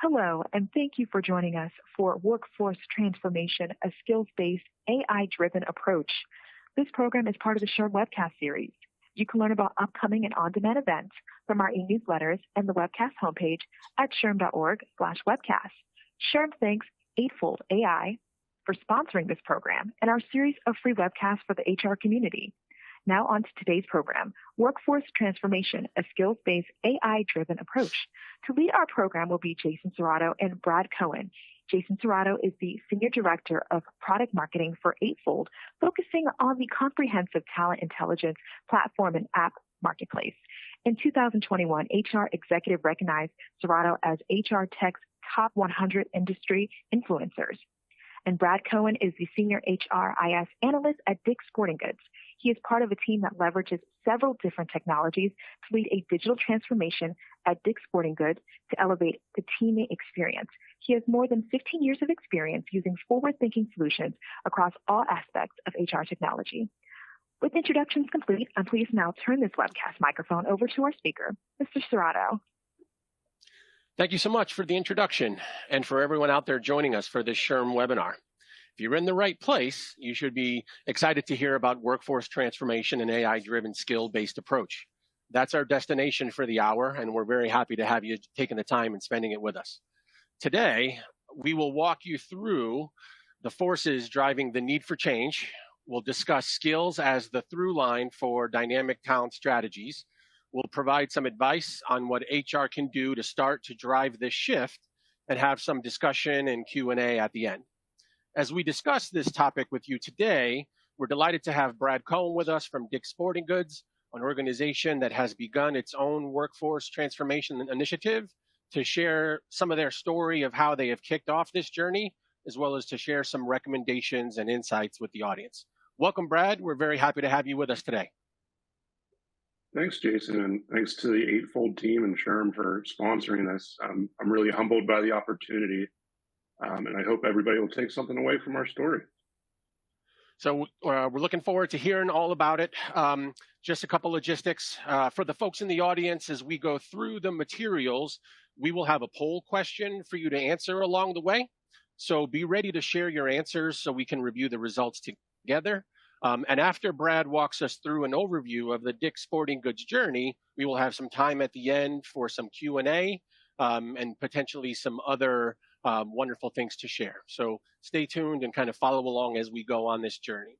Hello, and thank you for joining us for Workforce Transformation, a skills-based, AI-driven approach. This program is part of the SHRM webcast series. You can learn about upcoming and on-demand events from our e-newsletters and the webcast homepage at shrm.org/webcast. SHRM thanks Eightfold AI for sponsoring this program and our series of free webcasts for the HR community. Now on to today's program, Workforce Transformation, a skills-based, AI-driven approach. To lead our program will be Jason Cerrato and Brad Cohen. Jason Cerrato is the Senior Director of Product Marketing for Eightfold, focusing on the comprehensive talent intelligence platform and app marketplace. In 2021, HR Executive recognized Cerrato as HR Tech's top 100 industry influencers. And Brad Cohen is the Senior HRIS Analyst at Dick's Sporting Goods. He is part of a team that leverages several different technologies to lead a digital transformation at Dick's Sporting Goods to elevate the teammate experience. He has more than 15 years of experience using forward-thinking solutions across all aspects of HR technology. With introductions complete, I'm pleased to now turn this webcast microphone over to our speaker, Mr. Cerrato. Thank you so much for the introduction and for everyone out there joining us for this SHRM webinar. If you're in the right place, you should be excited to hear about workforce transformation and AI-driven skill-based approach. That's our destination for the hour, and we're very happy to have you taking the time and spending it with us. Today, we will walk you through the forces driving the need for change. We'll discuss skills as the through line for dynamic talent strategies. We'll provide some advice on what HR can do to start to drive this shift and have some discussion and Q&A at the end. As we discuss this topic with you today, we're delighted to have Brad Cohen with us from Dick's Sporting Goods, an organization that has begun its own workforce transformation initiative, to share some of their story of how they have kicked off this journey, as well as to share some recommendations and insights with the audience. Welcome, Brad. We're very happy to have you with us today. Thanks, Jason, and thanks to the Eightfold team and SHRM for sponsoring this. I'm really humbled by the opportunity, and I hope everybody will take something away from our story. So we're looking forward to hearing all about it. Just a couple logistics. For the folks in the audience, as we go through the materials, we will have a poll question for you to answer along the way. So be ready to share your answers so we can review the results together. And after Brad walks us through an overview of the Dick's Sporting Goods journey, we will have some time at the end for some Q&A and potentially some other wonderful things to share. So stay tuned and kind of follow along as we go on this journey.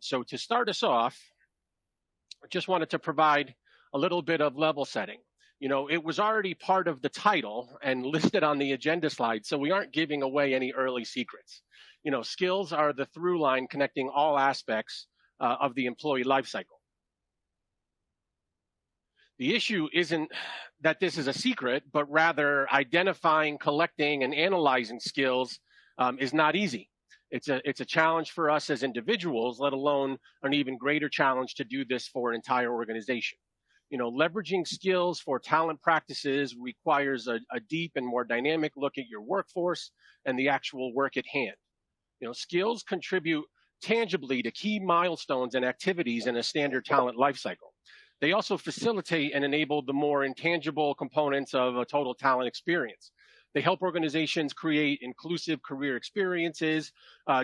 So to start us off, I just wanted to provide a little bit of level setting. You know, it was already part of the title and listed on the agenda slide, so we aren't giving away any early secrets. You know, skills are the through line connecting all aspects of the employee lifecycle. The issue isn't that this is a secret, but rather identifying, collecting, and analyzing skills is not easy. It's a challenge for us as individuals, let alone an even greater challenge to do this for an entire organization. You know, leveraging skills for talent practices requires a deep and more dynamic look at your workforce and the actual work at hand. You know, skills contribute tangibly to key milestones and activities in a standard talent lifecycle. They also facilitate and enable the more intangible components of a total talent experience. They help organizations create inclusive career experiences,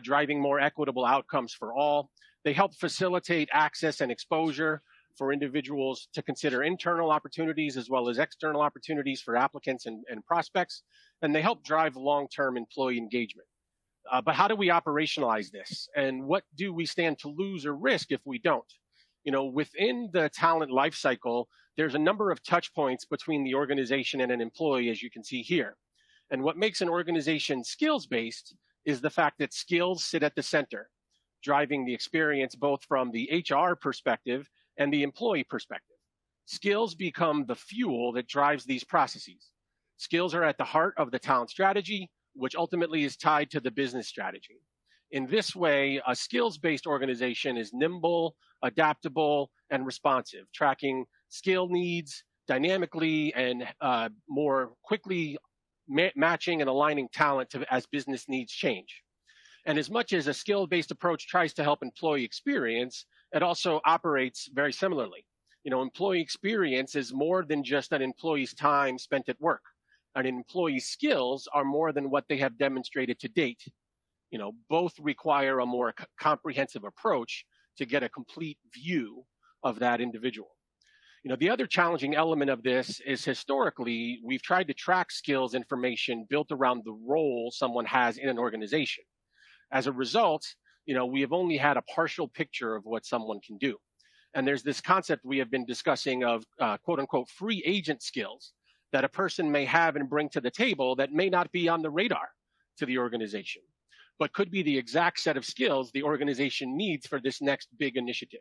driving more equitable outcomes for all. They help facilitate access and exposure for individuals to consider internal opportunities as well as external opportunities for applicants and prospects. And they help drive long-term employee engagement. But how do we operationalize this? And what do we stand to lose or risk if we don't? You know, within the talent lifecycle, there's a number of touch points between the organization and an employee, as you can see here. And what makes an organization skills-based is the fact that skills sit at the center, driving the experience both from the HR perspective and the employee perspective. Skills become the fuel that drives these processes. Skills are at the heart of the talent strategy, which ultimately is tied to the business strategy. In this way, a skills-based organization is nimble, adaptable, and responsive, tracking skill needs dynamically and more quickly matching and aligning talent as business needs change. And as much as a skill-based approach tries to help employee experience, it also operates very similarly. You know, employee experience is more than just an employee's time spent at work. an employee's skills are more than what they have demonstrated to date. Both require a more comprehensive approach to get a complete view of that individual. The other challenging element of this is historically, we've tried to track skills information built around the role someone has in an organization. As a result, we have only had a partial picture of what someone can do. And there's this concept we have been discussing of quote unquote free agent skills that a person may have and bring to the table that may not be on the radar to the organization, but could be the exact set of skills the organization needs for this next big initiative.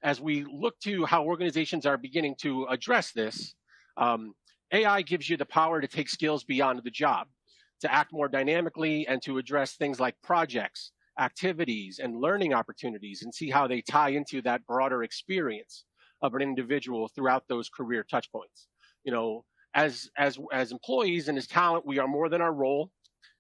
As we look to how organizations are beginning to address this, AI gives you the power to take skills beyond the job, to act more dynamically and to address things like projects, activities, and learning opportunities and see how they tie into that broader experience of an individual throughout those career touch points. As employees and as talent, we are more than our role,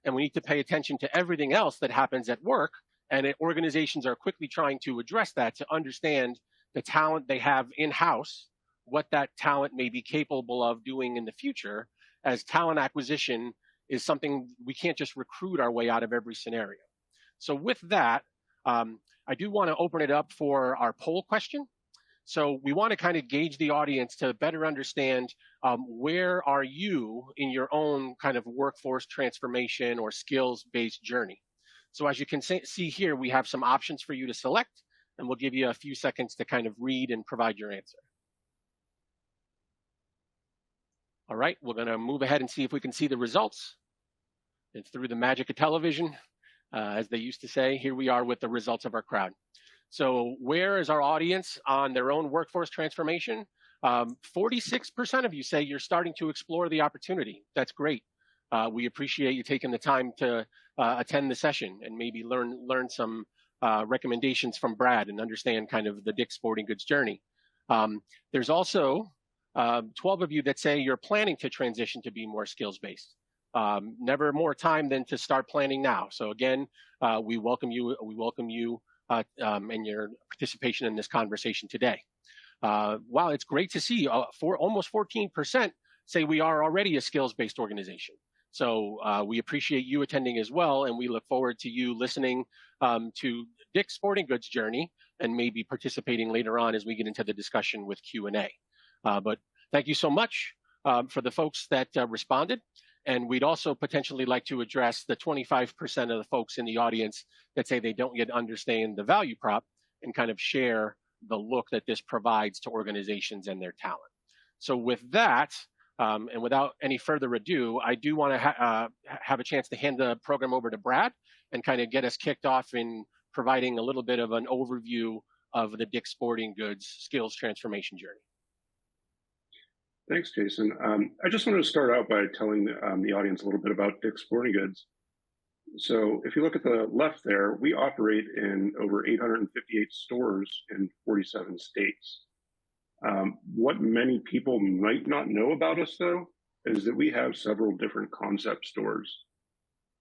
and we need to pay attention to everything else that happens at work. And organizations are quickly trying to address that to understand the talent they have in-house, what that talent may be capable of doing in the future, as talent acquisition is something we can't just recruit our way out of every scenario. So with that, I do want to open it up for our poll question. So we want to kind of gauge the audience to better understand where are you in your own kind of workforce transformation or skills-based journey. So as you can see here, we have some options for you to select, and we'll give you a few seconds to kind of read and provide your answer. All right, we're going to move ahead and see if we can see the results. And through the magic of television, as they used to say, here we are with the results of our crowd. So where is our audience on their own workforce transformation? 46% of you say you're starting to explore the opportunity. That's great. We appreciate you taking the time to attend the session and maybe learn some recommendations from Brad and understand kind of the Dick's Sporting Goods journey. There's also 12 of you that say you're planning to transition to be more skills-based. Never more time than to start planning now. So again, we welcome you. We welcome you and your participation in this conversation today. Wow, it's great to see for almost 14% say we are already a skills-based organization. So we appreciate you attending as well, and we look forward to you listening to Dick's Sporting Goods journey and maybe participating later on as we get into the discussion with Q&A. But thank you so much for the folks that responded. And we'd also potentially like to address the 25% of the folks in the audience that say they don't yet understand the value prop and kind of share the look that this provides to organizations and their talent. So with that, and without any further ado, I do want to have a chance to hand the program over to Brad and kind of get us kicked off in providing a little bit of an overview of the Dick's Sporting Goods skills transformation journey. Thanks, Jason. I just wanted to start out by telling the audience a little bit about Dick's Sporting Goods. So if you look at the left there, we operate in over 858 stores in 47 states. What many people might not know about us, though, is that we have several different concept stores.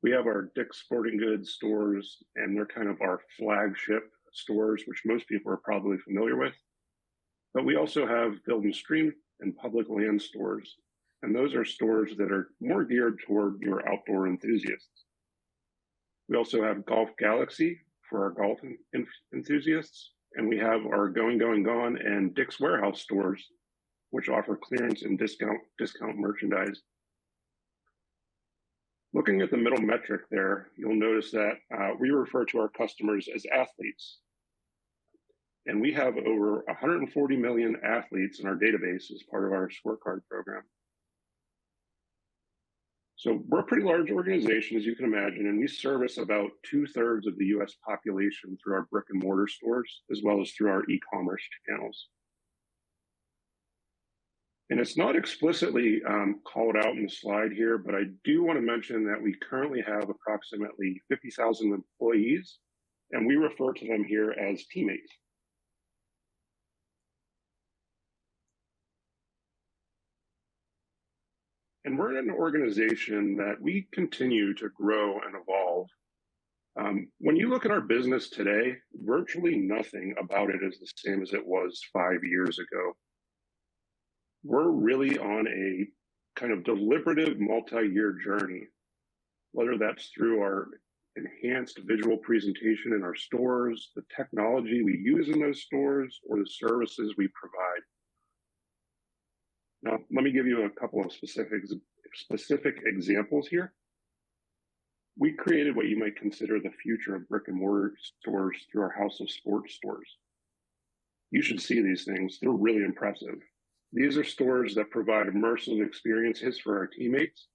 We have our Dick's Sporting Goods stores, and they're kind of our flagship stores, which most people are probably familiar with. But we also have Field and Stream and public land stores. And those are stores that are more geared toward your outdoor enthusiasts. We also have Golf Galaxy for our golf enthusiasts. And we have our Going, Going, Gone and Dick's Warehouse stores, which offer clearance and discount merchandise. Looking at the middle metric there, you'll notice that we refer to our customers as athletes. And we have over 140 million athletes in our database as part of our scorecard program. So we're a pretty large organization, as you can imagine, and we service about 2/3 of the US population through our brick and mortar stores, as well as through our e-commerce channels. And it's not explicitly called out in the slide here, but I do want to mention that we currently have approximately 50,000 employees, and we refer to them here as teammates. And we're an organization that we continue to grow and evolve. When you look at our business today, virtually nothing about it is the same as it was 5 years ago. We're really on a kind of deliberative multi-year journey, whether that's through our enhanced visual presentation in our stores, the technology we use in those stores, or the services we provide. Now, let me give you a couple of specific examples here. We created what you might consider the future of brick and mortar stores through our House of Sports stores. You should see these things. They're really impressive. These are stores that provide immersive experiences for our teammates.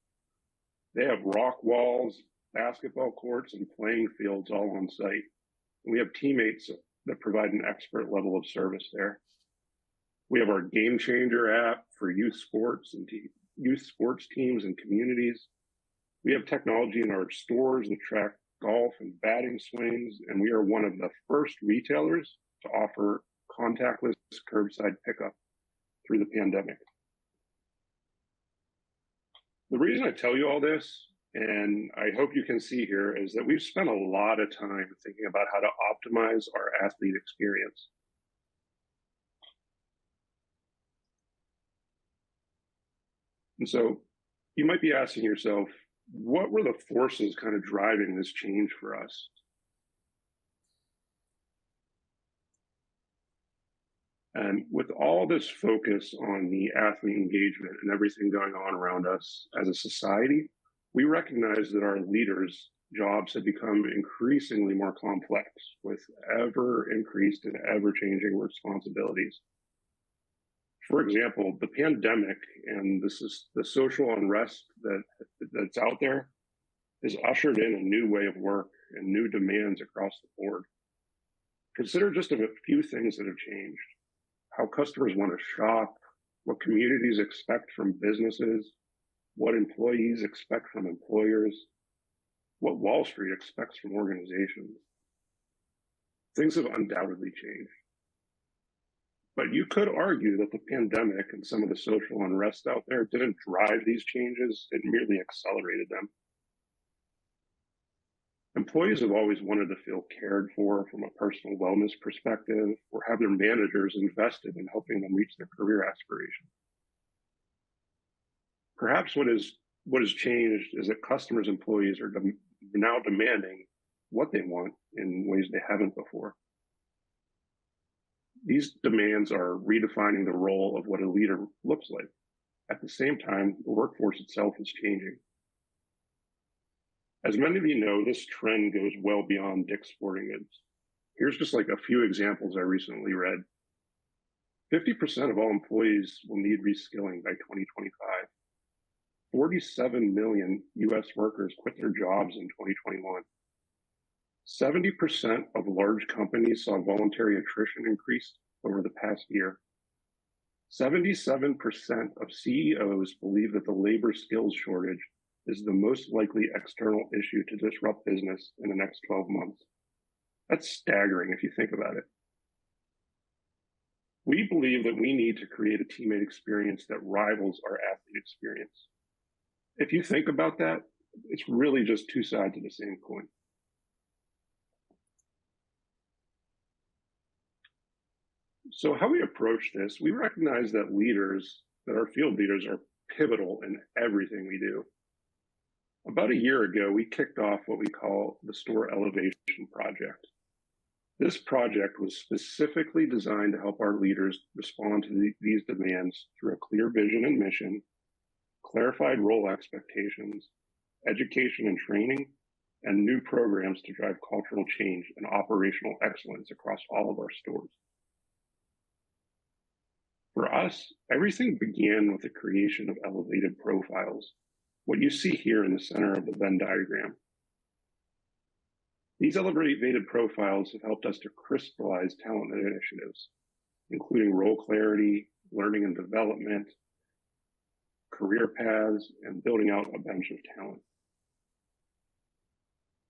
They have rock walls, basketball courts, and playing fields all on site. And we have teammates that provide an expert level of service there. We have our Game Changer app for youth sports teams and communities. We have technology in our stores that track golf and batting swings, and we are one of the first retailers to offer contactless curbside pickup through the pandemic. The reason I tell you all this, and I hope you can see here, is that we've spent a lot of time thinking about how to optimize our athlete experience. And so you might be asking yourself, what were the forces kind of driving this change for us? And with all this focus on the athlete engagement and everything going on around us as a society, we recognize that our leaders' jobs have become increasingly more complex with ever increased and ever changing responsibilities. For example, the pandemic and the social unrest that's out there has ushered in a new way of work and new demands across the board. Consider just a few things that have changed. How customers want to shop, what communities expect from businesses, what employees expect from employers, what Wall Street expects from organizations. Things have undoubtedly changed. But you could argue that the pandemic and some of the social unrest out there didn't drive these changes, it merely accelerated them. Employees have always wanted to feel cared for from a personal wellness perspective, or have their managers invested in helping them reach their career aspirations. Perhaps what has changed is that customers' employees are now demanding what they want in ways they haven't before. These demands are redefining the role of what a leader looks like. At the same time, the workforce itself is changing. As many of you know, this trend goes well beyond Dick's Sporting Goods. Here's just like a few examples I recently read. 50% of all employees will need reskilling by 2025. 47 million US workers quit their jobs in 2021. 70% of large companies saw voluntary attrition increase over the past year. 77% of CEOs believe that the labor skills shortage is the most likely external issue to disrupt business in the next 12 months. That's staggering if you think about it. We believe that we need to create a teammate experience that rivals our athlete experience. If you think about that, it's really just two sides of the same coin. So how we approach this, we recognize that our field leaders are pivotal in everything we do. About a year ago, we kicked off what we call the Store Elevation Project. This project was specifically designed to help our leaders respond to these demands through a clear vision and mission, clarified role expectations, education and training, and new programs to drive cultural change and operational excellence across all of our stores. For us, everything began with the creation of elevated profiles, what you see here in the center of the Venn diagram. These elevated profiles have helped us to crystallize talent initiatives, including role clarity, learning and development, career paths, and building out a bench of talent.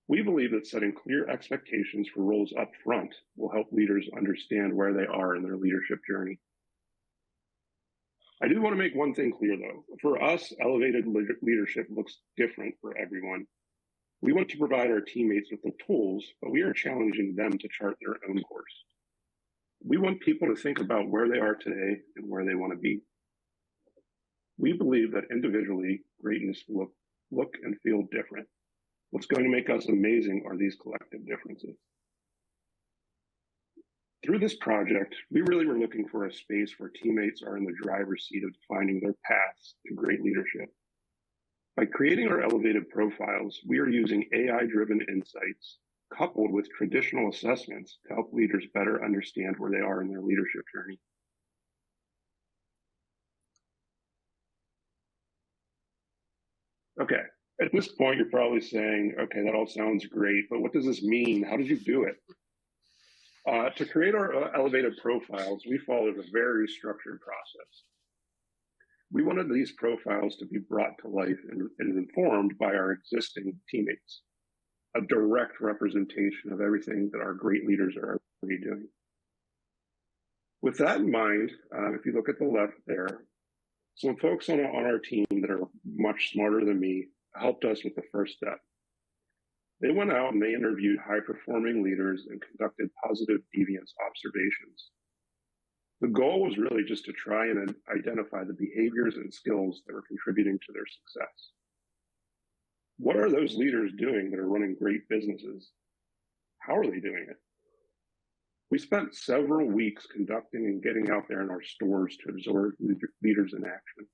We believe that setting clear expectations for roles up front will help leaders understand where they are in their leadership journey. I do want to make one thing clear, though. For us, elevated leadership looks different for everyone. We want to provide our teammates with the tools, but we are challenging them to chart their own course. We want people to think about where they are today and where they want to be. We believe that individually, greatness will look and feel different. What's going to make us amazing are these collective differences. Through this project, we really were looking for a space where teammates are in the driver's seat of defining their paths to great leadership. By creating our elevated profiles, we are using AI-driven insights coupled with traditional assessments to help leaders better understand where they are in their leadership journey. Okay, at this point, you're probably saying, okay, that all sounds great, but what does this mean? How did you do it? To create our elevated profiles, we followed a very structured process. We wanted these profiles to be brought to life and informed by our existing teammates, a direct representation of everything that our great leaders are already doing. With that in mind, if you look at the left there, some folks on our team that are much smarter than me helped us with the first step. They went out and they interviewed high-performing leaders and conducted positive deviance observations. The goal was really just to try and identify the behaviors and skills that were contributing to their success. What are those leaders doing that are running great businesses? How are they doing it? We spent several weeks conducting and getting out there in our stores to absorb leaders in action.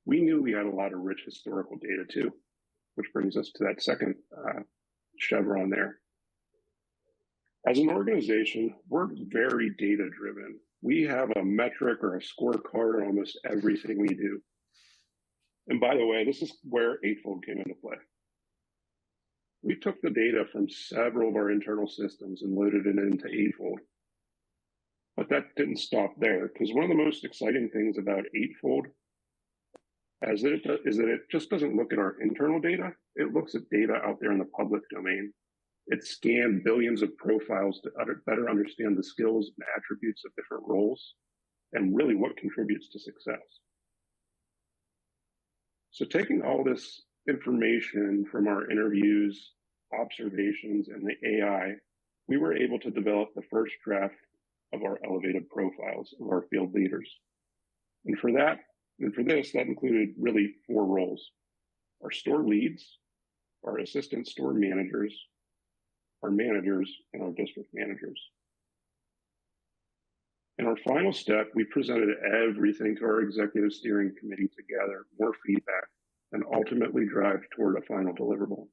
We knew we had a lot of rich historical data too, which brings us to that second chevron there. As an organization, we're very data-driven. We have a metric or a scorecard on almost everything we do. And by the way, this is where Eightfold came into play. We took the data from several of our internal systems and loaded it into Eightfold. But that didn't stop there, because one of the most exciting things about Eightfold is that it just doesn't look at our internal data. It looks at data out there in the public domain. It scanned billions of profiles to better understand the skills and attributes of different roles and really what contributes to success. So taking all this information from our interviews, observations, and the AI, we were able to develop the first draft of our elevated profiles of our field leaders. And for this, that included really 4 roles: our store leads, our assistant store managers, our managers, and our district managers. In our final step, we presented everything to our executive steering committee to gather more feedback and ultimately drive toward a final deliverable.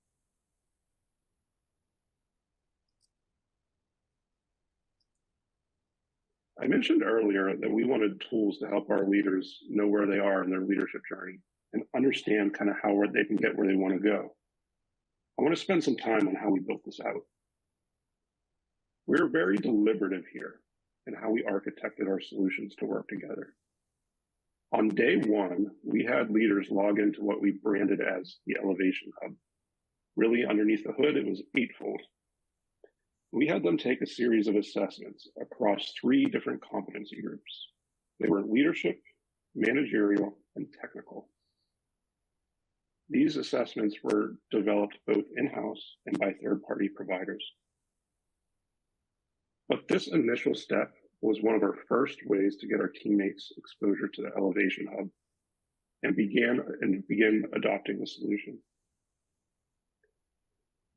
I mentioned earlier that we wanted tools to help our leaders know where they are in their leadership journey and understand kind of how they can get where they want to go. I want to spend some time on how we built this out. We're very deliberative here in how we architected our solutions to work together. On day 1, we had leaders log into what we branded as the Elevation Hub. Really, underneath the hood, it was Eightfold. We had them take a series of assessments across 3 different competency groups. They were leadership, managerial, and technical. These assessments were developed both in-house and by third-party providers. But this initial step was one of our first ways to get our teammates exposure to the Elevation Hub and begin adopting the solution.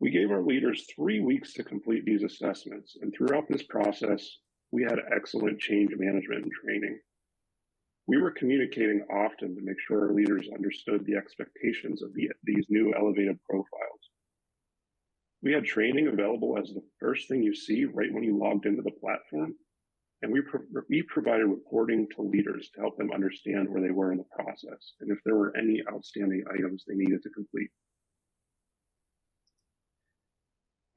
We gave our leaders 3 weeks to complete these assessments, and throughout this process, we had excellent change management and training. We were communicating often to make sure our leaders understood the expectations of these new elevated profiles. We had training available as the first thing you see right when you logged into the platform, and we provided reporting to leaders to help them understand where they were in the process and if there were any outstanding items they needed to complete.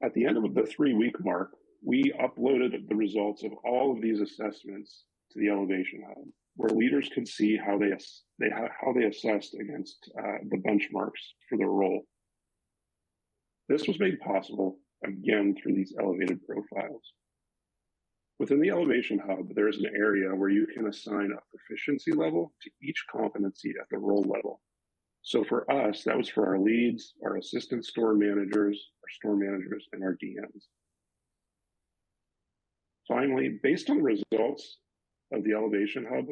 At the end of the 3-week mark, we uploaded the results of all of these assessments to the Elevation Hub, where leaders could see how they assessed against the benchmarks for their role. This was made possible, again, through these elevated profiles. Within the Elevation Hub, there is an area where you can assign a proficiency level to each competency at the role level. So for us, that was for our leads, our assistant store managers, and our DMs. Finally, based on the results of the Elevation Hub,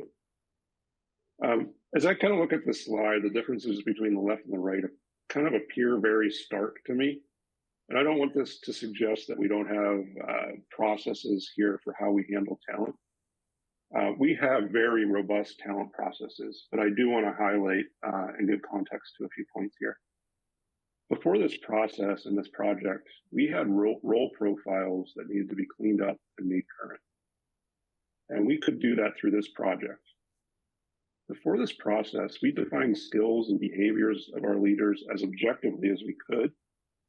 As I kind of look at the slide, the differences between the left and the right kind of appear very stark to me. And I don't want this to suggest that we don't have processes here for how we handle talent. We have very robust talent processes, but I do want to highlight and give context to a few points here. Before this process and this project, we had role profiles that needed to be cleaned up and made current. And we could do that through this project. Before this process, we defined skills and behaviors of our leaders as objectively as we could,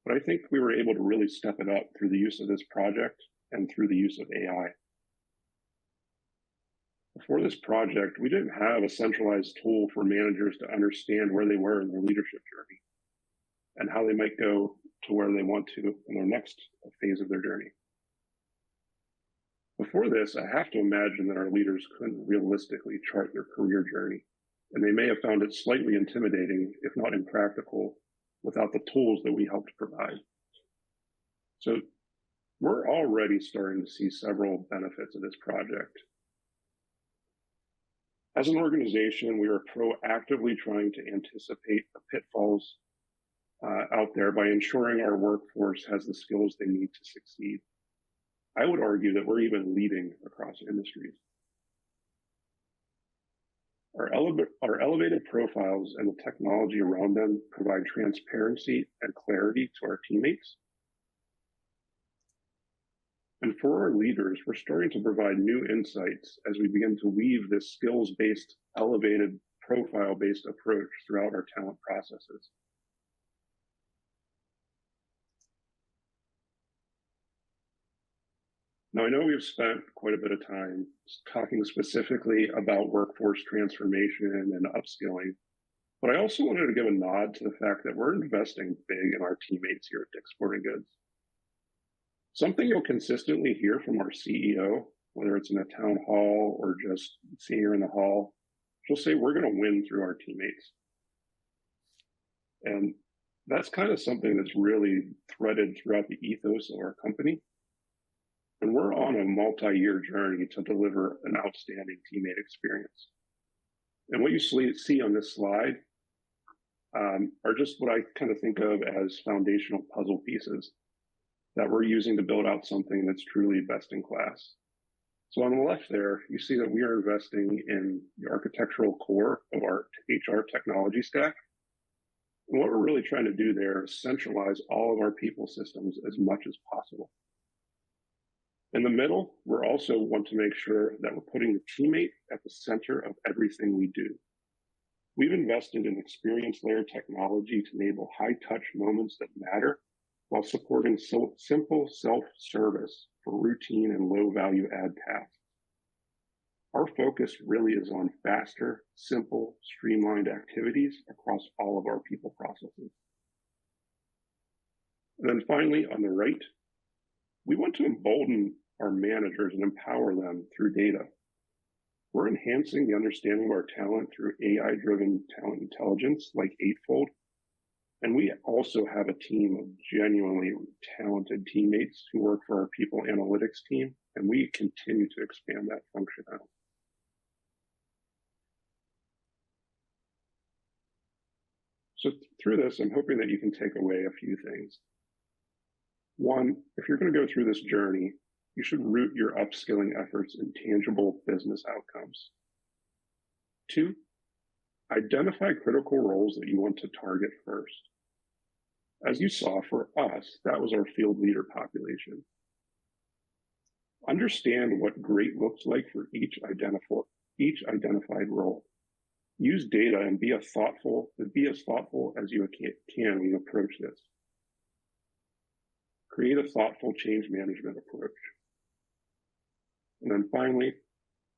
but I think we were able to really step it up through the use of this project and through the use of AI. Before this project, we didn't have a centralized tool for managers to understand where they were in their leadership journey and how they might go to where they want to in their next phase of their journey. Before this, I have to imagine that our leaders couldn't realistically chart their career journey, and they may have found it slightly intimidating, if not impractical, without the tools that we helped provide. So we're already starting to see several benefits of this project. As an organization, we are proactively trying to anticipate the pitfalls out there by ensuring our workforce has the skills they need to succeed. I would argue that we're even leading across industries. Our elevated profiles and the technology around them provide transparency and clarity to our teammates. And for our leaders, we're starting to provide new insights as we begin to weave this skills-based, elevated, profile-based approach throughout our talent processes. Now, I know we've spent quite a bit of time talking specifically about workforce transformation and upskilling, but I also wanted to give a nod to the fact that we're investing big in our teammates here at Dick's Sporting Goods. Something you'll consistently hear from our CEO, whether it's in a town hall or just seeing her in the hall, she'll say, we're going to win through our teammates. And that's kind of something that's really threaded throughout the ethos of our company. And we're on a multi-year journey to deliver an outstanding teammate experience. And what you see on this slide are just what I kind of think of as foundational puzzle pieces that we're using to build out something that's truly best in class. So on the left there, you see that we are investing in the architectural core of our HR technology stack. And what we're really trying to do there is centralize all of our people systems as much as possible. In the middle, we're also want to make sure that we're putting the teammate at the center of everything we do. We've invested in experience layer technology to enable high-touch moments that matter while supporting simple self-service for routine and low-value add tasks. Our focus really is on faster, simple, streamlined activities across all of our people processes. And then finally, on the right, we want to embolden our managers and empower them through data. We're enhancing the understanding of our talent through AI-driven talent intelligence like Eightfold. And we also have a team of genuinely talented teammates who work for our people analytics team, and we continue to expand that functionality. So through this, I'm hoping that you can take away a few things. One, if you're going to go through this journey, you should root your upskilling efforts in tangible business outcomes. Two, identify critical roles that you want to target first. As you saw, for us, that was our field leader population. Understand what great looks like for each identified role. Use data and be as thoughtful as you can when you approach this. Create a thoughtful change management approach. And then finally,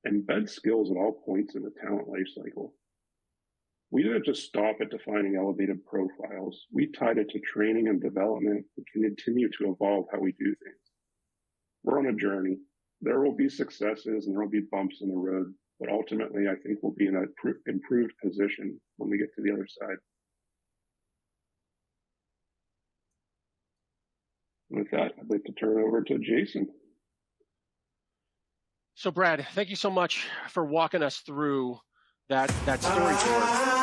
embed skills at all points in the talent lifecycle. We didn't just stop at defining elevated profiles. We tied it to training and development and continue to evolve how we do things. We're on a journey. There will be successes and there will be bumps in the road, but ultimately I think we'll be in an improved position when we get to the other side. With that, I'd like to turn it over to Jason. So Brad, thank you so much for walking us through that storyboard.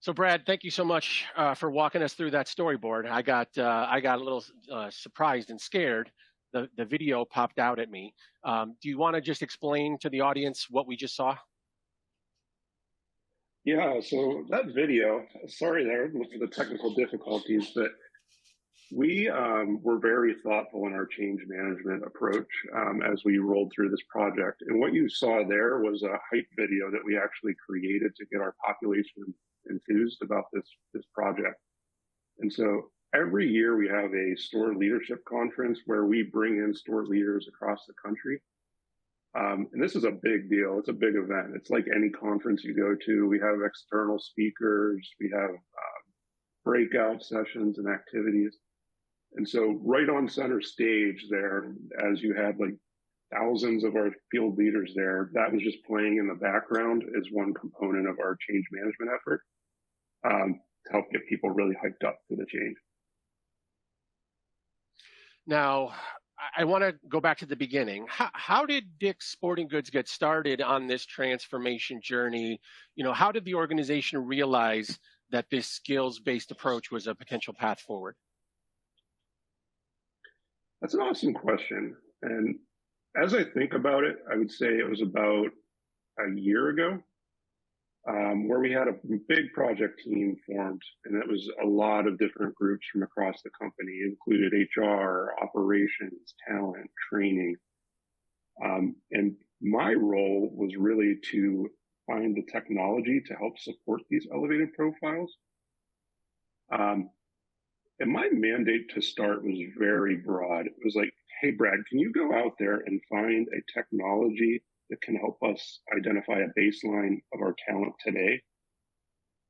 So Brad, thank you so much for walking us through that storyboard. I got a little surprised and scared. The video popped out at me. Do you want to just explain to the audience what we just saw? Yeah, so that video, sorry there for the technical difficulties, but we were very thoughtful in our change management approach as we rolled through this project. And what you saw there was a hype video that we actually created to get our population enthused about this project. And so every year we have a store leadership conference where we bring in store leaders across the country. And this is a big deal. It's a big event. It's like any conference you go to. We have external speakers. We have breakout sessions and activities. And so right on center stage there, as you had like thousands of our field leaders there, that was just playing in the background as one component of our change management effort to help get people really hyped up for the change. Now, I want to go back to the beginning. How did Dick's Sporting Goods get started on this transformation journey? You know, how did the organization realize that this skills-based approach was a potential path forward? That's an awesome question. And as I think about it, I would say it was about a year ago where we had a big project team formed, and it was a lot of different groups from across the company. It included HR, operations, talent, training. And my role was really to find the technology to help support these elevated profiles. And my mandate to start was very broad. It was like, hey, Brad, can you go out there and find a technology that can help us identify a baseline of our talent today?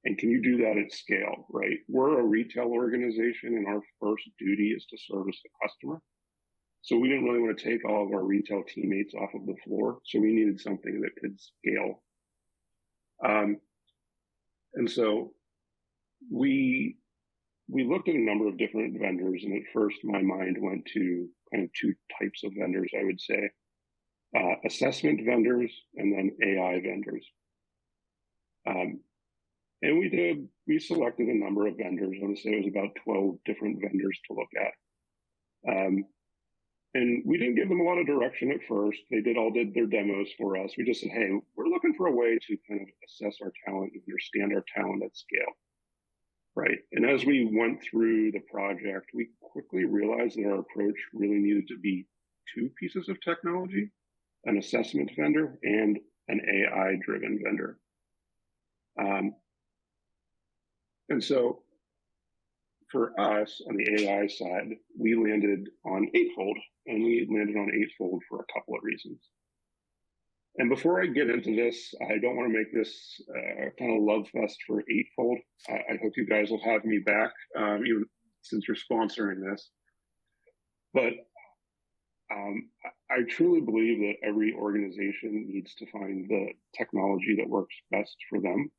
And can you do that at scale, right? We're a retail organization and our first duty is to service the customer. So we didn't really want to take all of our retail teammates off of the floor. So we needed something that could scale. And so we looked at a number of different vendors, and at first my mind went to kind of two types of vendors, I would say. Assessment vendors and then AI vendors. And we selected a number of vendors. I want to say it was about 12 different vendors to look at. And we didn't give them a lot of direction at first. They all did their demos for us. We just said, hey, we're looking for a way to kind of assess our talent and understand our talent at scale. Right. And as we went through the project, we quickly realized that our approach really needed to be two pieces of technology, an assessment vendor and an AI-driven vendor. And so for us on the AI side, we landed on Eightfold, and we landed on Eightfold for a couple of reasons. And before I get into this, I don't want to make this kind of love fest for Eightfold. I hope you guys will have me back, even since you're sponsoring this. But I truly believe that every organization needs to find the technology that works best for them.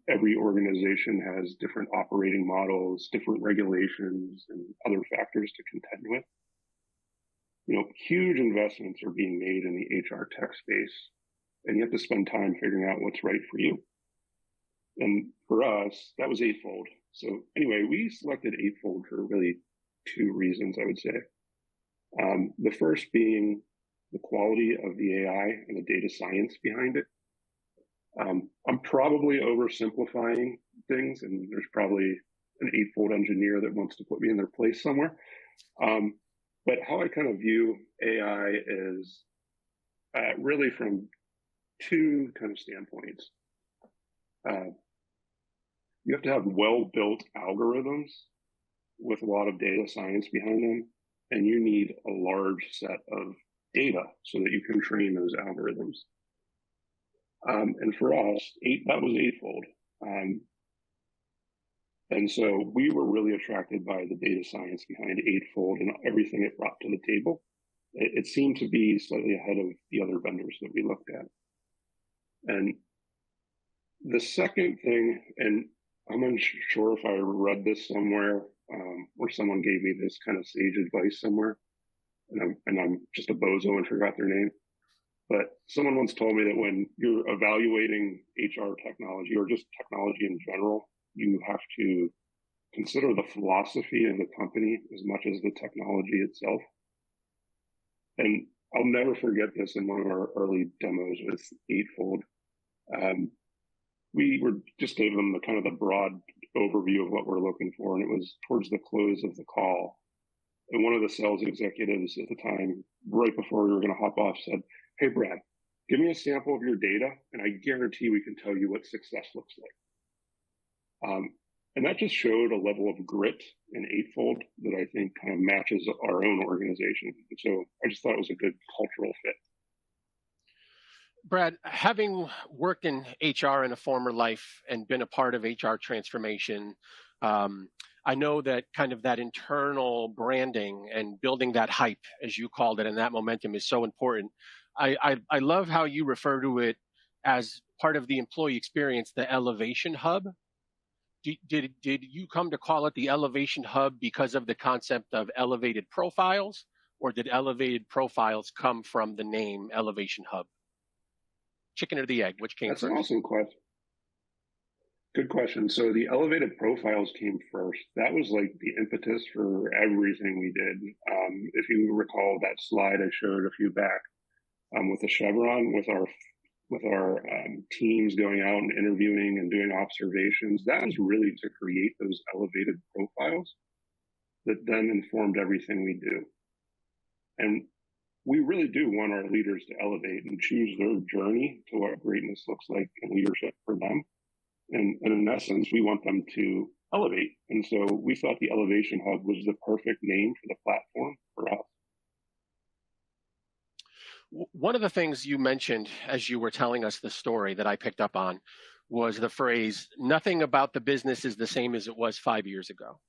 Every organization has different operating models, different regulations, and other factors to contend with. You know, huge investments are being made in the HR tech space, and you have to spend time figuring out what's right for you. And for us, that was Eightfold. So anyway, we selected Eightfold for really two reasons, I would say. The first being the quality of the AI and the data science behind it. I'm probably oversimplifying things, and there's probably an Eightfold engineer that wants to put me in their place somewhere. But how I kind of view AI is really from two kind of standpoints. You have to have well-built algorithms with a lot of data science behind them, and you need a large set of data so that you can train those algorithms. And for us, that was Eightfold. And so we were really attracted by the data science behind Eightfold and everything it brought to the table. It seemed to be slightly ahead of the other vendors that we looked at. And the second thing, and I'm unsure if I read this somewhere, or someone gave me this kind of sage advice somewhere, and I'm just a bozo and forgot their name. But someone once told me that when you're evaluating HR technology or just technology in general, you have to consider the philosophy of the company as much as the technology itself. And I'll never forget this in one of our early demos with Eightfold. We were just gave them the kind of the broad overview of what we're looking for, and it was towards the close of the call. And one of the sales executives at the time, right before we were going to hop off, said, "Hey, Brad, give me a sample of your data, and I guarantee we can tell you what success looks like." And that just showed a level of grit in Eightfold that I think kind of matches our own organization. And so I just thought it was a good cultural fit. Brad, having worked in HR in a former life and been a part of HR transformation, I know that kind of that internal branding and building that hype, as you called it, and that momentum is so important. I love how you refer to it as part of the employee experience, the elevation hub. Did you come to call it the elevation hub because of the concept of elevated profiles, or did elevated profiles come from the name elevation hub? Chicken or the egg, which came first? That's an awesome question. Good question. So the elevated profiles came first. That was like the impetus for everything we did. If you recall that slide I showed a few back with the chevron, with our teams going out and interviewing and doing observations, that was really to create those elevated profiles that then informed everything we do. And we really do want our leaders to elevate and choose their journey to what greatness looks like in leadership for them. And in essence, we want them to elevate. And so we thought the Elevation Hub was the perfect name for the platform for us. One of the things you mentioned as you were telling us the story that I picked up on was the phrase, "Nothing about the business is the same as it was 5 years ago."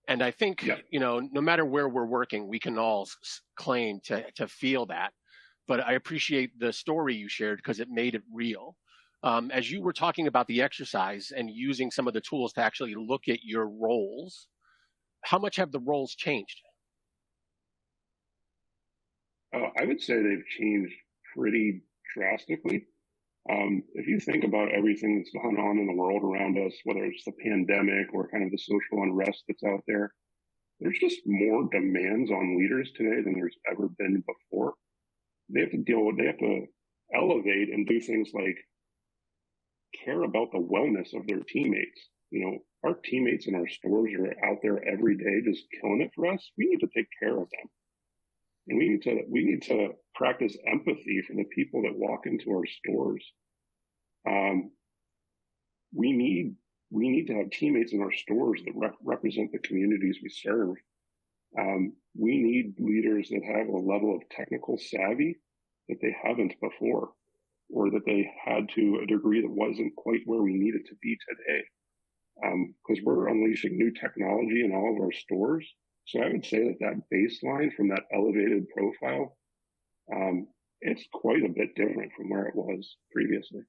And I think, no matter where we're working, we can all claim to feel that. But I appreciate the story you shared because it made it real. As you were talking about the exercise and using some of the tools to actually look at your roles, how much have the roles changed? I would say they've changed pretty drastically. If you think about everything that's gone on in the world around us, whether it's the pandemic or kind of the social unrest that's out there, there's just more demands on leaders today than there's ever been before. They have to elevate and do things like care about the wellness of their teammates. Our teammates in our stores are out there every day just killing it for us. We need to take care of them. And we need to practice empathy for the people that walk into our stores. We need to have teammates in our stores that represent the communities we serve. We need leaders that have a level of technical savvy that they haven't before, or that they had to a degree that wasn't quite where we need it to be today. Because we're unleashing new technology in all of our stores. So I would say that baseline from that elevated profile, it's quite a bit different from where it was previously.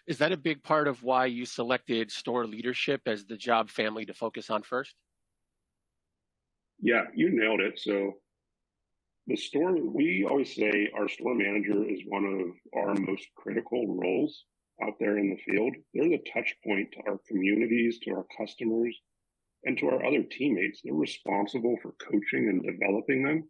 Is that a big part of why you selected store leadership as the job family to focus on first? Yeah, you nailed it. So the store, we always say our store manager is one of our most critical roles out there in the field. They're the touch point to our communities, to our customers, and to our other teammates. They're responsible for coaching and developing them.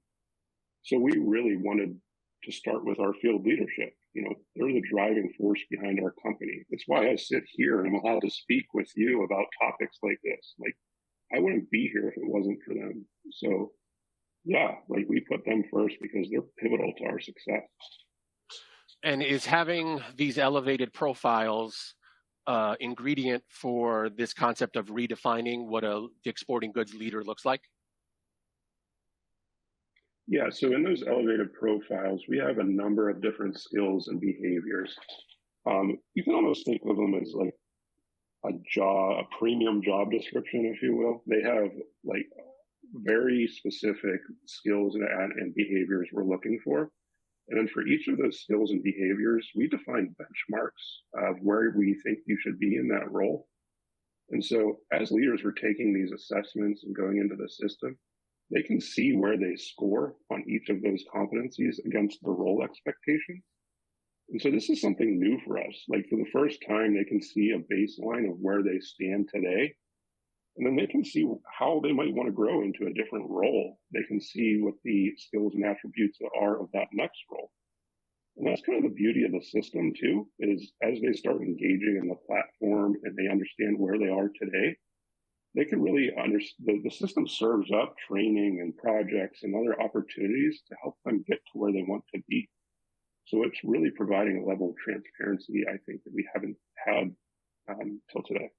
So we really wanted to start with our field leadership. They're the driving force behind our company. That's why I sit here and I'm allowed to speak with you about topics like this. Like, I wouldn't be here if it wasn't for them. So Yeah, like we put them first because they're pivotal to our success. And is having these elevated profiles ingredient for this concept of redefining what a Dick's Sporting Goods leader looks like? Yeah, so in those elevated profiles, we have a number of different skills and behaviors. You can almost think of them as like a premium job description, if you will. They have like very specific skills and behaviors we're looking for. And then for each of those skills and behaviors, we define benchmarks of where we think you should be in that role. And so as leaders, we're taking these assessments and going into the system. They can see where they score on each of those competencies against the role expectations. And so this is something new for us. Like for the first time, they can see a baseline of where they stand today. And then they can see how they might want to grow into a different role. They can see what the skills and attributes are of that next role. And that's kind of the beauty of the system too, is as they start engaging in the platform and they understand where they are today, they can really understand the system serves up training and projects and other opportunities to help them get to where they want to be. So it's really providing a level of transparency, I think, that we haven't had till today.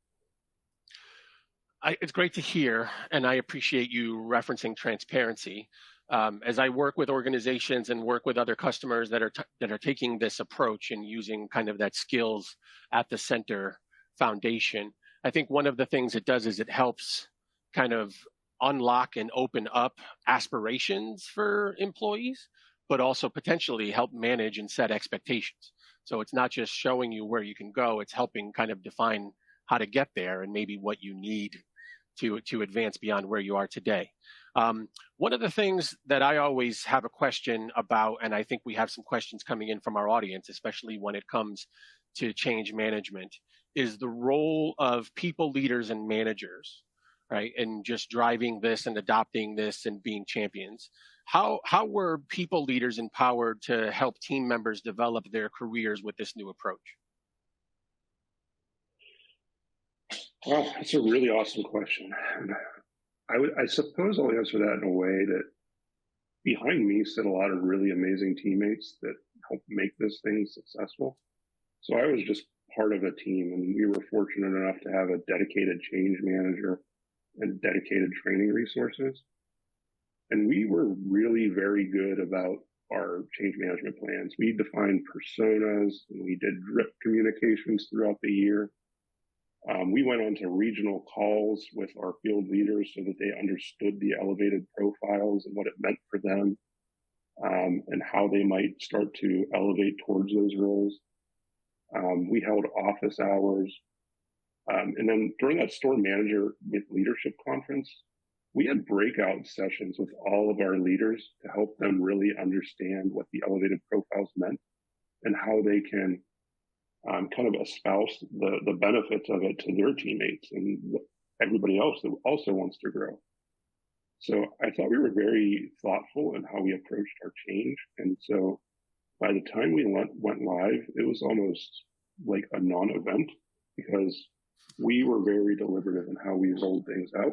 It's great to hear, and I appreciate you referencing transparency. As I work with organizations and work with other customers that are taking this approach and using kind of that skills at the center foundation, I think one of the things it does is it helps kind of unlock and open up aspirations for employees, but also potentially help manage and set expectations. So it's not just showing you where you can go, it's helping kind of define how to get there and maybe what you need to advance beyond where you are today. One of the things that I always have a question about, and I think we have some questions coming in from our audience, especially when it comes to change management, is the role of people leaders and managers, right? And just driving this and adopting this and being champions. How were people leaders empowered to help team members develop their careers with this new approach? Well, that's a really awesome question. And I suppose I'll answer that in a way that behind me sit a lot of really amazing teammates that help make this thing successful. So I was just part of a team, and we were fortunate enough to have a dedicated change manager and dedicated training resources. And we were really very good about our change management plans. We defined personas, and we did drip communications throughout the year. We went on to regional calls with our field leaders so that they understood the elevated profiles and what it meant for them, and how they might start to elevate towards those roles. We held office hours. And then during that store manager with leadership conference, we had breakout sessions with all of our leaders to help them really understand what the elevated profiles meant and how they can kind of espouse the benefits of it to their teammates and everybody else that also wants to grow. So I thought we were very thoughtful in how we approached our change. And so by the time we went live, it was almost like a non-event because we were very deliberative in how we rolled things out.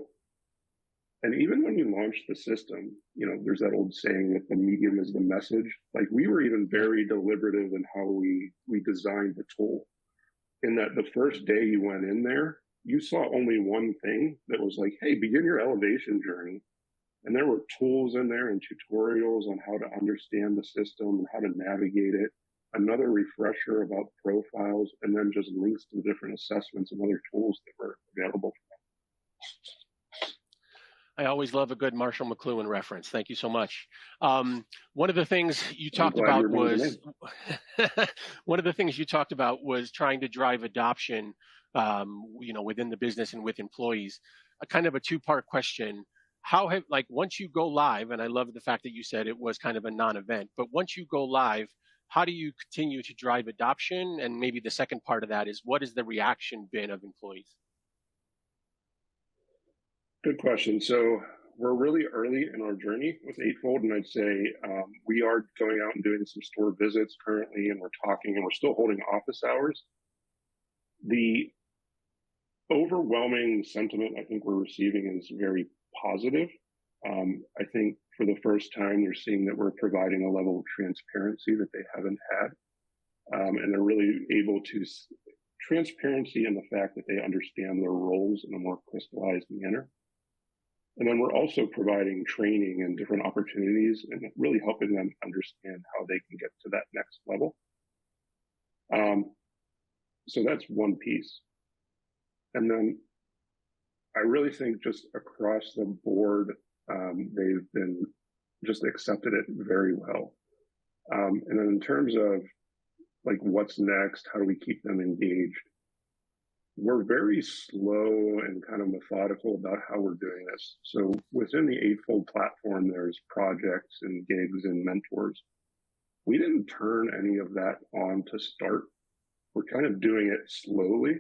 And even when we launched the system, you know, there's that old saying that the medium is the message. Like we were even very deliberative in how we designed the tool. In that the first day you went in there, you saw only one thing that was like, hey, begin your elevation journey. And there were tools in there and tutorials on how to understand the system and how to navigate it. Another refresher about profiles, and then just links to the different assessments and other tools that were available for them. I always love a good Marshall McLuhan reference. Thank you so much. One of the things you talked about was one of the things you talked about was trying to drive adoption, you know, within the business and with employees. A kind of a two-part question. Once you go live, and I love the fact that you said it was kind of a non-event, but once you go live, how do you continue to drive adoption? And maybe the second part of that is, what has the reaction been of employees? Good question. So we're really early in our journey with Eightfold, and I'd say we are going out and doing some store visits currently, and we're talking, and we're still holding office hours. The overwhelming sentiment I think we're receiving is very positive. I think for the first time, they're seeing that we're providing a level of transparency that they haven't had. And they're really able to transparency in the fact that they understand their roles in a more crystallized manner. And then we're also providing training and different opportunities and really helping them understand how they can get to that next level. So that's one piece. And then I really think just across the board, they've been just accepted it very well. And then in terms of like what's next, how do we keep them engaged? We're very slow and kind of methodical about how we're doing this. So within the Eightfold platform, there's projects and gigs and mentors. We didn't turn any of that on to start. We're kind of doing it slowly.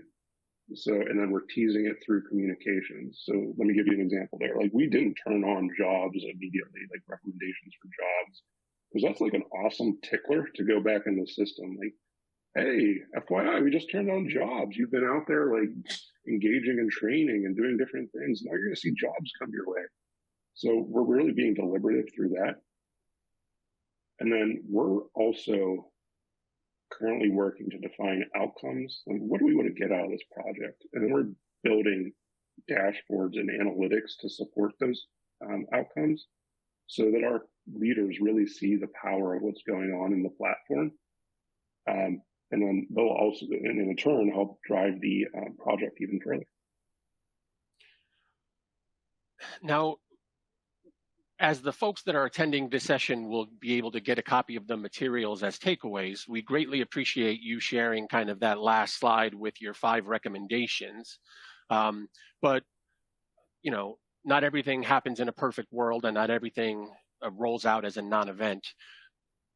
So, and then we're teasing it through communications. So let me give you an example there. Like we didn't turn on jobs immediately, like recommendations for jobs, because that's like an awesome tickler to go back in the system. Like, hey, FYI, we just turned on jobs. You've been out there like engaging in training and doing different things. Now you're going to see jobs come your way. So we're really being deliberative through that. And then we're also currently working to define outcomes. Like, what do we want to get out of this project? And then we're building dashboards and analytics to support those outcomes so that our leaders really see the power of what's going on in the platform. And then they'll also, and in turn, help drive the project even further. Now, as the folks that are attending this session will be able to get a copy of the materials as takeaways, we greatly appreciate you sharing kind of that last slide with your 5 recommendations. But, you know, not everything happens in a perfect world and not everything rolls out as a non-event.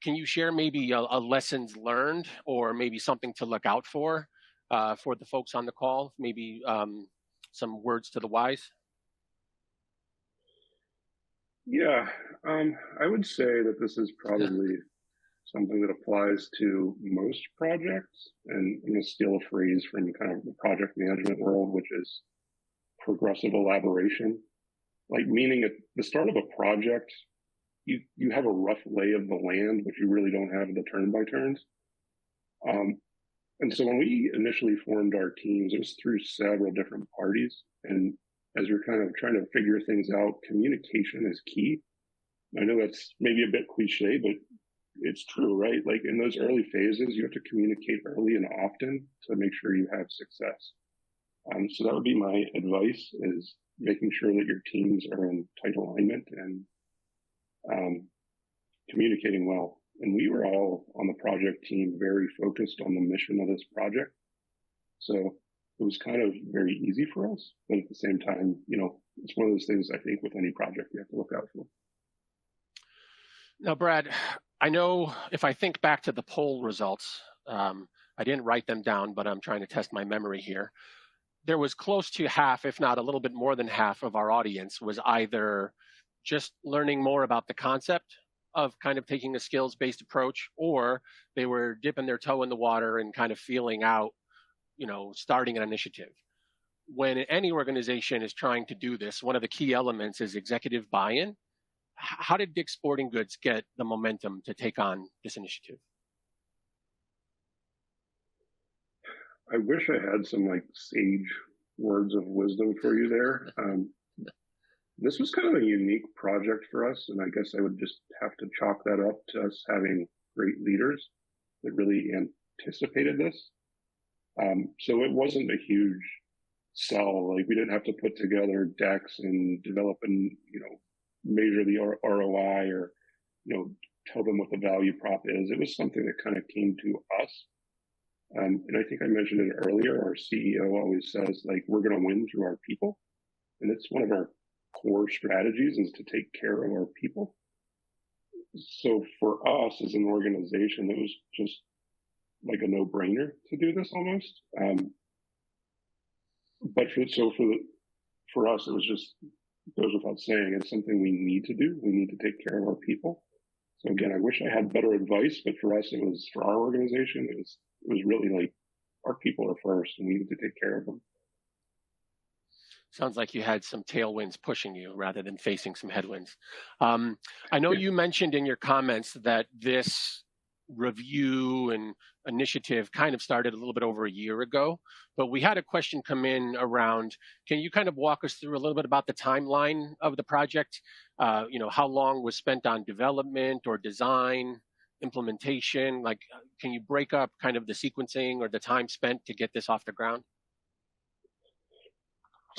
Can you share maybe a lessons learned or maybe something to look out for the folks on the call? Maybe some words to the wise? Yeah, I would say that this is probably something that applies to most projects. And I'm going to steal a phrase from kind of the project management world, which is progressive elaboration. Like meaning at the start of a project, you have a rough lay of the land, but you really don't have the turn by turns. And so when we initially formed our teams, it was through several different parties. And as you're kind of trying to figure things out, communication is key. I know that's maybe a bit cliche, but it's true, right? Like in those early phases, you have to communicate early and often to make sure you have success. So that would be my advice, is making sure that your teams are in tight alignment and communicating well. And we were all on the project team very focused on the mission of this project. So it was kind of very easy for us, but at the same time, you know, it's one of those things I think with any project you have to look out for. Now, Brad, I know if I think back to the poll results, I didn't write them down, but I'm trying to test my memory here. There was close to half, if not a little bit more than half of our audience was either just learning more about the concept of kind of taking a skills-based approach, or they were dipping their toe in the water and kind of feeling out, you know, starting an initiative. When any organization is trying to do this, one of the key elements is executive buy-in. How did Dick's Sporting Goods get the momentum to take on this initiative? I wish I had some like sage words of wisdom for you there. This was kind of a unique project for us, and I guess I would just have to chalk that up to us having great leaders that really anticipated this. So it wasn't a huge sell. Like we didn't have to put together decks and develop and, you know, measure the ROI or, you know, tell them what the value prop is. It was something that kind of came to us. And I think I mentioned it earlier, our CEO always says, like, we're going to win through our people. And it's one of our core strategies is to take care of our people. So for us as an organization, it was just like a no-brainer to do this almost. But for us, it was just, goes without saying, it's something we need to do. We need to take care of our people. So again, I wish I had better advice, but for us, for our organization, it was really like our people are first and we need to take care of them. Sounds like you had some tailwinds pushing you rather than facing some headwinds. I know you mentioned in your comments that this review and initiative kind of started a little bit over a year ago, but we had a question come in around, can you kind of walk us through a little bit about the timeline of the project? How long was spent on development or design, implementation? Like, can you break up kind of the sequencing or the time spent to get this off the ground?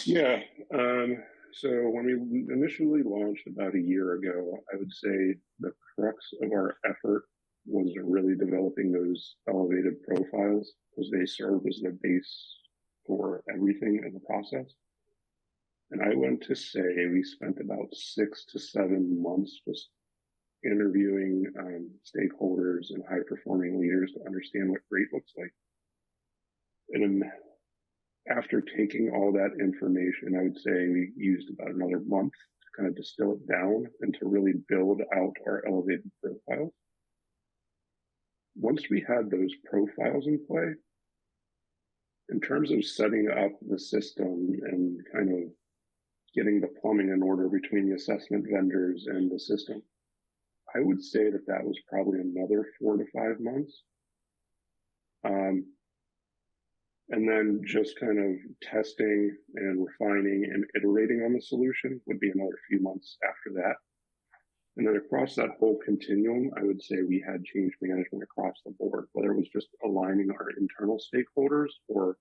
Yeah. So when we initially launched about a year ago, I would say the crux of our effort was really developing those elevated profiles because they serve as the base for everything in the process. And I want to say we spent about 6 to 7 months just interviewing stakeholders and high-performing leaders to understand what great looks like. And after taking all that information, I would say we used about another month to kind of distill it down and to really build out our elevated profiles. Once we had those profiles in play, in terms of setting up the system and kind of getting the plumbing in order between the assessment vendors and the system, I would say that that was probably another 4 to 5 months. And then just kind of testing and refining and iterating on the solution would be another few months after that. And then across that whole continuum, I would say we had change management across the board, whether it was just aligning our internal stakeholders or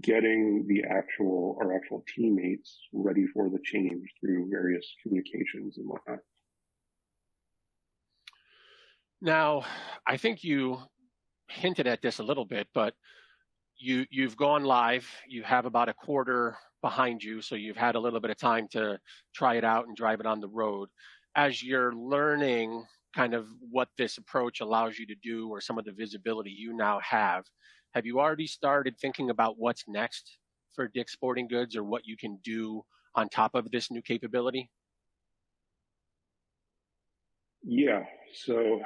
getting our actual teammates ready for the change through various communications and whatnot. Now, I think you hinted at this a little bit, but you've gone live. You have about a quarter behind you, so you've had a little bit of time to try it out and drive it on the road. As you're learning kind of what this approach allows you to do or some of the visibility you now have you already started thinking about what's next for Dick's Sporting Goods or what you can do on top of this new capability? Yeah, so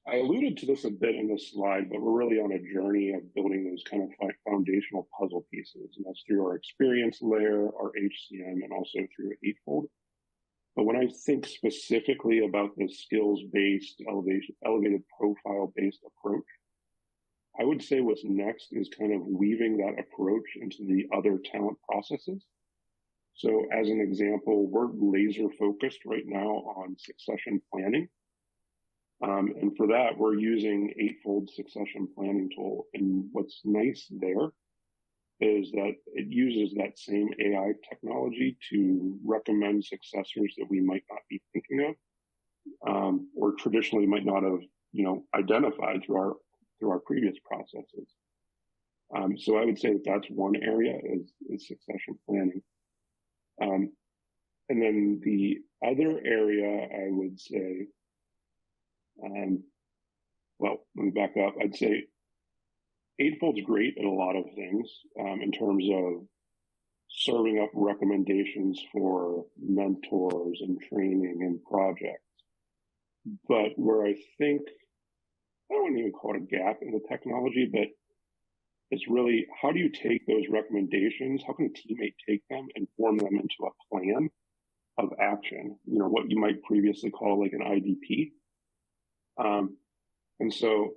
I alluded to this a bit in this slide, but we're really on a journey of building those kind of foundational puzzle pieces, and that's through our experience layer, our HCM, and also through Eightfold. But when I think specifically about the skills-based, elevated profile-based approach, I would say what's next is kind of weaving that approach into the other talent processes. So as an example, we're laser focused right now on succession planning. And for that, we're using Eightfold succession planning tool. And what's nice there is that it uses that same AI technology to recommend successors that we might not be thinking of, or traditionally might not have, identified through our previous processes. So I would say that that's one area is succession planning. And then the other area I would say, well, let me back up. I'd say Eightfold's great at a lot of things in terms of serving up recommendations for mentors and training and projects. But where I think, I wouldn't even call it a gap in the technology, but it's really, how do you take those recommendations? How can a teammate take them and form them into a plan of action? What you might previously call like an IDP. And so,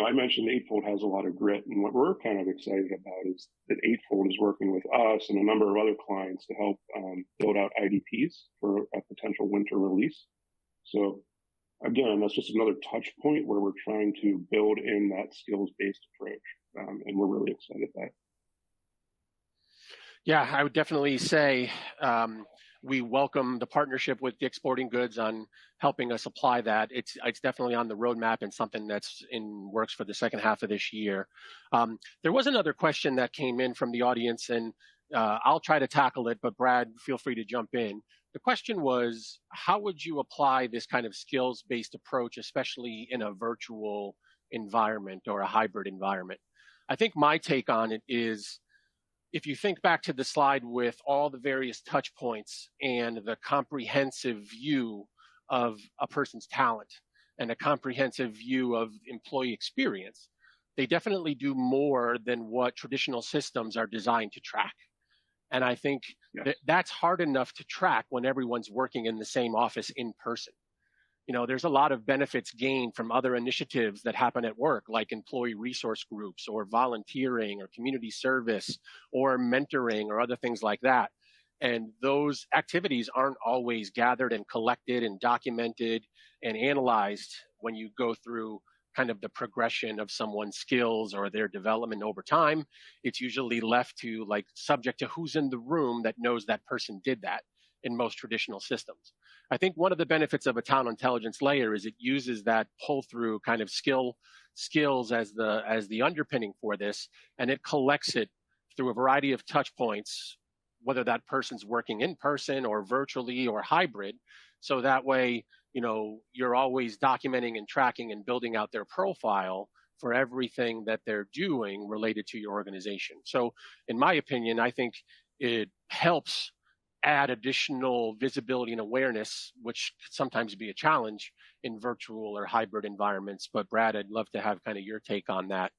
I mentioned Eightfold has a lot of grit, and what we're kind of excited about is that Eightfold is working with us and a number of other clients to help build out IDPs for a potential winter release. So again, that's just another touch point where we're trying to build in that skills-based approach, and we're really excited about it. Yeah, I would definitely say we welcome the partnership with Dick's Sporting Goods on helping us apply that. It's definitely on the roadmap and something that's in works for the second half of this year. There was another question that came in from the audience, and I'll try to tackle it, but Brad, feel free to jump in. The question was, how would you apply this kind of skills-based approach, especially in a virtual environment or a hybrid environment? I think my take on it is, if you think back to the slide with all the various touch points and the comprehensive view of a person's talent and a comprehensive view of employee experience, they definitely do more than what traditional systems are designed to track. And I think that's hard enough to track when everyone's working in the same office in person. There's a lot of benefits gained from other initiatives that happen at work, like employee resource groups or volunteering or community service or mentoring or other things like that. And those activities aren't always gathered and collected and documented and analyzed when you go through kind of the progression of someone's skills or their development over time. It's usually left to subject to who's in the room that knows that person did that in most traditional systems. I think one of the benefits of a talent intelligence layer is it uses that pull through kind of skills as the underpinning for this, and it collects it through a variety of touch points, whether that person's working in person or virtually or hybrid. So that way, you're always documenting and tracking and building out their profile for everything that they're doing related to your organization. So in my opinion, I think it helps add additional visibility and awareness, which could sometimes be a challenge in virtual or hybrid environments. But Brad, I'd love to have kind of your take on that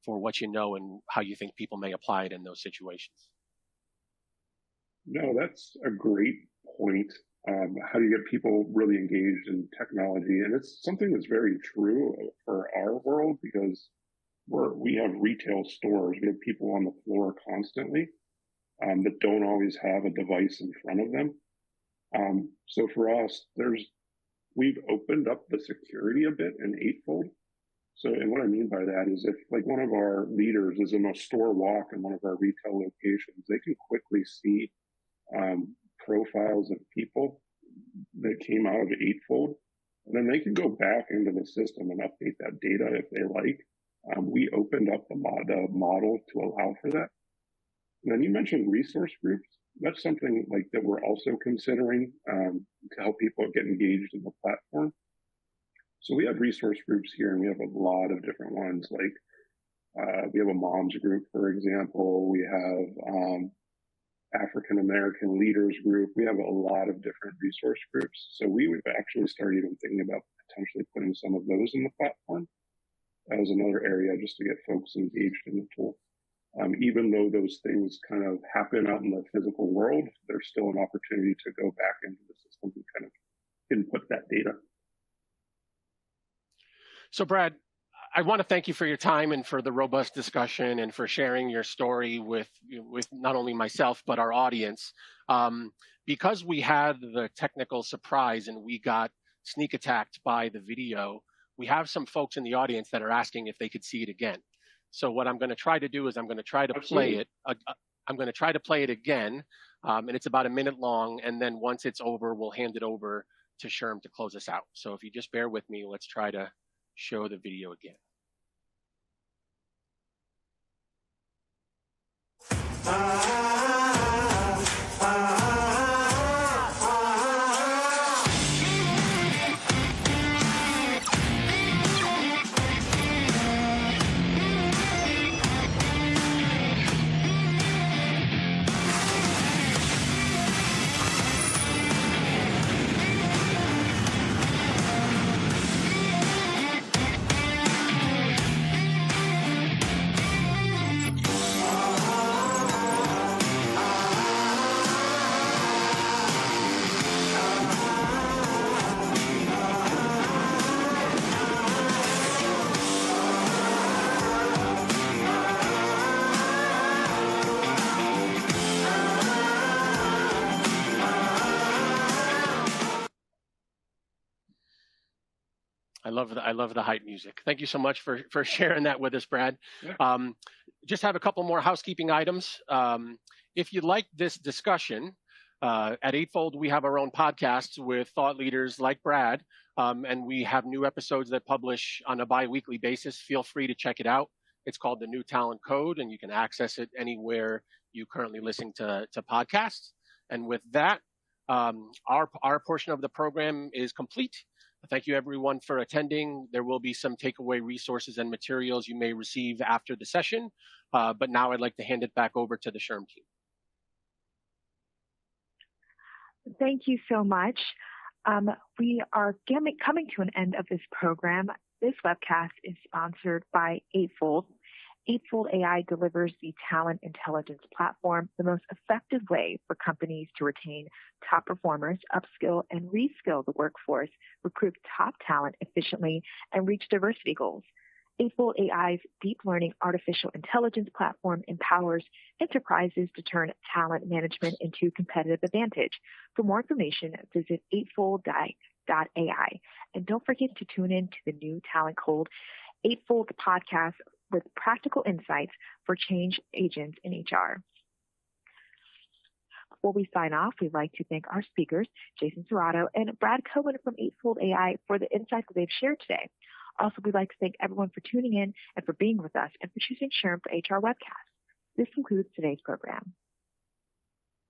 for what you know and how you think people may apply it in those situations. No, that's a great point. How do you get people really engaged in technology? And it's something that's very true for our world because we have retail stores. We have people on the floor constantly that don't always have a device in front of them. So for us, we've opened up the security a bit in Eightfold. So, and what I mean by that is if one of our leaders is in a store walk in one of our retail locations, they can quickly see profiles of people that came out of Eightfold, and then they can go back into the system and update that data if they like. We opened up the model to allow for that. And then you mentioned resource groups. That's something that we're also considering to help people get engaged in the platform. So we have resource groups here, and we have a lot of different ones. We have a moms group, for example. We have African American leaders group. We have a lot of different resource groups. So we would actually start even thinking about potentially putting some of those in the platform as another area just to get folks engaged in the tool. Even though those things kind of happen out in the physical world, there's still an opportunity to go back into the system and kind of input that data. So Brad, I want to thank you for your time and for the robust discussion and for sharing your story with not only myself, but our audience. Because we had the technical surprise and we got sneak attacked by the video, we have some folks in the audience that are asking if they could see it again. So what I'm going to try to do is I'm going to try to play it. I'm going to try to play it again, and it's about a minute long. And then once it's over, we'll hand it over to Sherm to close us out. So if you just bear with me, let's try to show the video again. I love the hype music. Thank you so much for sharing that with us, Brad. Yeah. Just have a couple more housekeeping items. If you like this discussion, at Eightfold, we have our own podcasts with thought leaders like Brad, and we have new episodes that publish on a bi-weekly basis. Feel free to check it out. It's called The New Talent Code, and you can access it anywhere you currently listen to podcasts. And with that, our portion of the program is complete. Thank you, everyone, for attending. There will be some takeaway resources and materials you may receive after the session. But now I'd like to hand it back over to the SHRM team. Thank you so much. We are coming to an end of this program. This webcast is sponsored by Eightfold. Eightfold AI delivers the talent intelligence platform, the most effective way for companies to retain top performers, upskill and reskill the workforce, recruit top talent efficiently, and reach diversity goals. Eightfold AI's deep learning artificial intelligence platform empowers enterprises to turn talent management into competitive advantage. For more information, visit eightfold.ai. And don't forget to tune in to the new Talent Cold Eightfold podcast with practical insights for change agents in HR. Before we sign off, we'd like to thank our speakers, Jason Cerrato and Brad Cohen from Eightfold AI, for the insights that they've shared today. Also, we'd like to thank everyone for tuning in and for being with us and for choosing SHRM for HR Webcast. This concludes today's program.